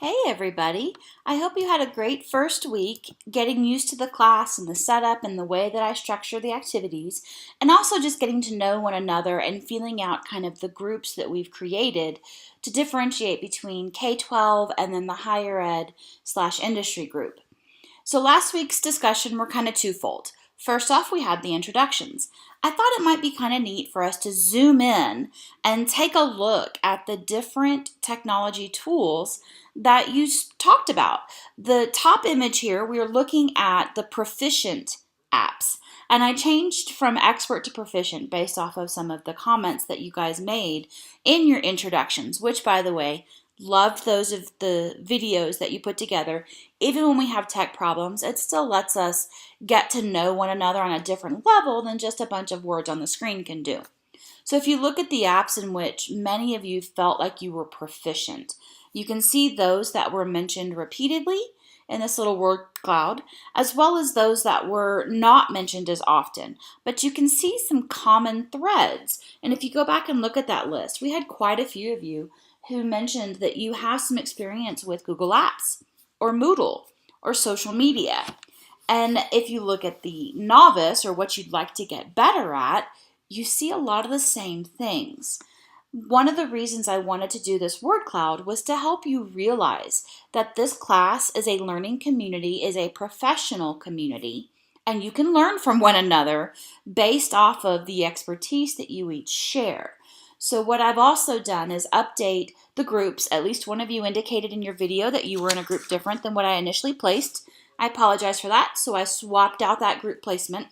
Hey everybody! I hope you had a great first week getting used to the class and the setup and the way that I structure the activities, and also just getting to know one another and feeling out kind of the groups that we've created to differentiate between K-12 and then the higher ed slash industry group. So last week's discussion were kind of twofold. First off, we had the introductions. I thought it might be kind of neat for us to zoom in and take a look at the different technology tools that you talked about. The top image here, we are looking at the proficient apps. And I changed from expert to proficient based off of some of the comments that you guys made in your introductions, which, by the way, loved those of the videos that you put together. Even when we have tech problems, it still lets us get to know one another on a different level than just a bunch of words on the screen can do. So if you look at the apps in which many of you felt like you were proficient, you can see those that were mentioned repeatedly in this little word cloud, as well as those that were not mentioned as often. But you can see some common threads. And if you go back and look at that list, we had quite a few of you who mentioned that you have some experience with Google Apps or Moodle or social media. And if you look at the novice or what you'd like to get better at, you see a lot of the same things. One of the reasons I wanted to do this word cloud was to help you realize that this class is a learning community, is a professional community, and you can learn from one another based off of the expertise that you each share. So what I've also done is update the groups. At least one of you indicated in your video that you were in a group different than what I initially placed. I apologize for that, so I swapped out that group placement.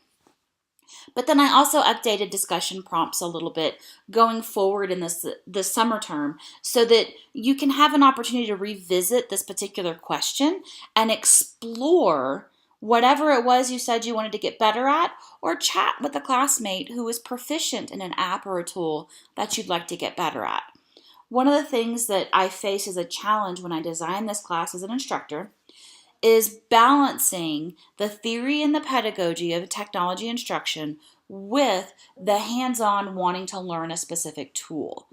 But then I also updated discussion prompts a little bit going forward in this summer term so that you can have an opportunity to revisit this particular question and explore whatever it was you said you wanted to get better at, or chat with a classmate who is proficient in an app or a tool that you'd like to get better at. One of the things that I face as a challenge when I design this class as an instructor is balancing the theory and the pedagogy of technology instruction with the hands-on wanting to learn a specific tool.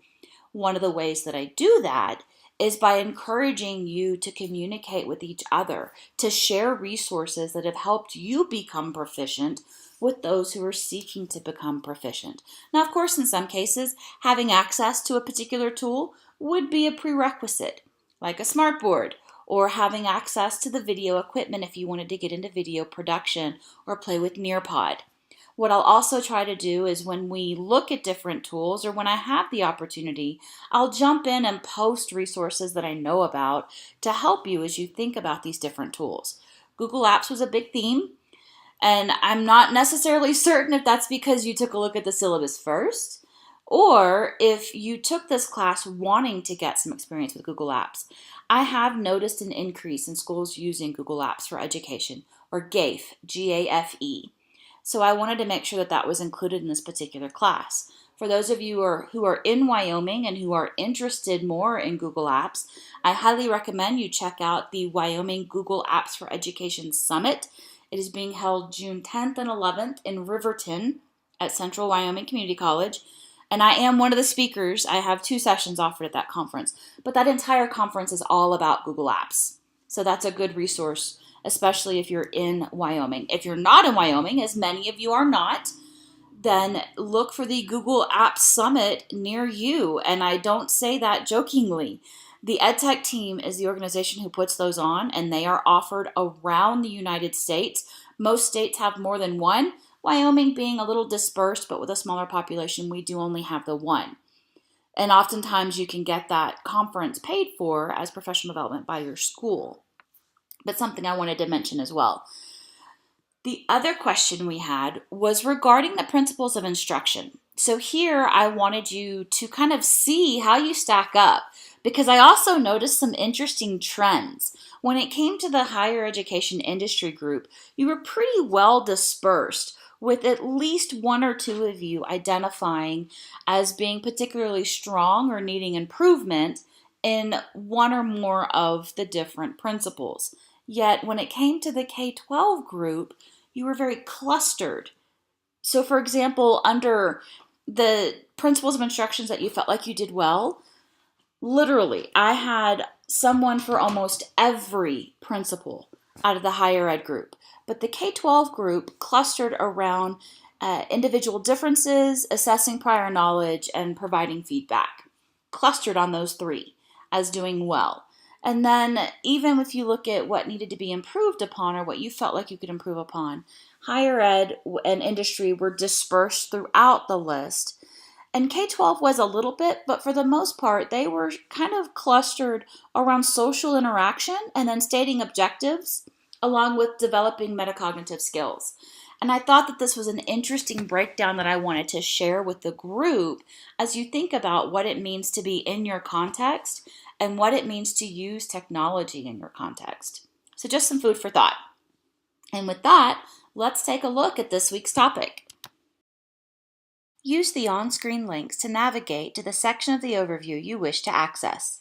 One of the ways that I do that is by encouraging you to communicate with each other, to share resources that have helped you become proficient with those who are seeking to become proficient. Now, of course, in some cases, having access to a particular tool would be a prerequisite, like a smartboard, or having access to the video equipment if you wanted to get into video production or play with Nearpod. What I'll also try to do is when we look at different tools or when I have the opportunity, I'll jump in and post resources that I know about to help you as you think about these different tools. Google Apps was a big theme, and I'm not necessarily certain if that's because you took a look at the syllabus first or if you took this class wanting to get some experience with Google Apps. I have noticed an increase in schools using Google Apps for Education, or GAFE, G-A-F-E. So I wanted to make sure that that was included in this particular class. For those of you who are in Wyoming and who are interested more in Google Apps, I highly recommend you check out the Wyoming Google Apps for Education Summit. It is being held June 10th and 11th in Riverton at Central Wyoming Community College. And I am one of the speakers. I have 2 sessions offered at that conference. But that entire conference is all about Google Apps. So that's a good resource, especially if you're in Wyoming. If you're not in Wyoming, as many of you are not, then look for the Google Apps Summit near you. And I don't say that jokingly. The ITEC team is the organization who puts those on, and they are offered around the United States. Most states have more than one. Wyoming being a little dispersed, but with a smaller population, we do only have the one. And oftentimes you can get that conference paid for as professional development by your school. But something I wanted to mention as well. The other question we had was regarding the principles of instruction. So here I wanted you to kind of see how you stack up, because I also noticed some interesting trends. When it came to the higher education industry group, you were pretty well dispersed, with at least 1 or 2 of you identifying as being particularly strong or needing improvement in one or more of the different principles. Yet when it came to the K-12 group, you were very clustered. So for example, under the principles of instructions that you felt like you did well, literally, I had someone for almost every principal out of the higher ed group. But the K-12 group clustered around individual differences, assessing prior knowledge, and providing feedback. Clustered on those three as doing well. And then even if you look at what needed to be improved upon or what you felt like you could improve upon, higher ed and industry were dispersed throughout the list. And K-12 was a little bit, but for the most part, they were kind of clustered around social interaction and then stating objectives, along with developing metacognitive skills. And I thought that this was an interesting breakdown that I wanted to share with the group as you think about what it means to be in your context and what it means to use technology in your context. So just some food for thought. And with that, let's take a look at this week's topic. Use the on-screen links to navigate to the section of the overview you wish to access.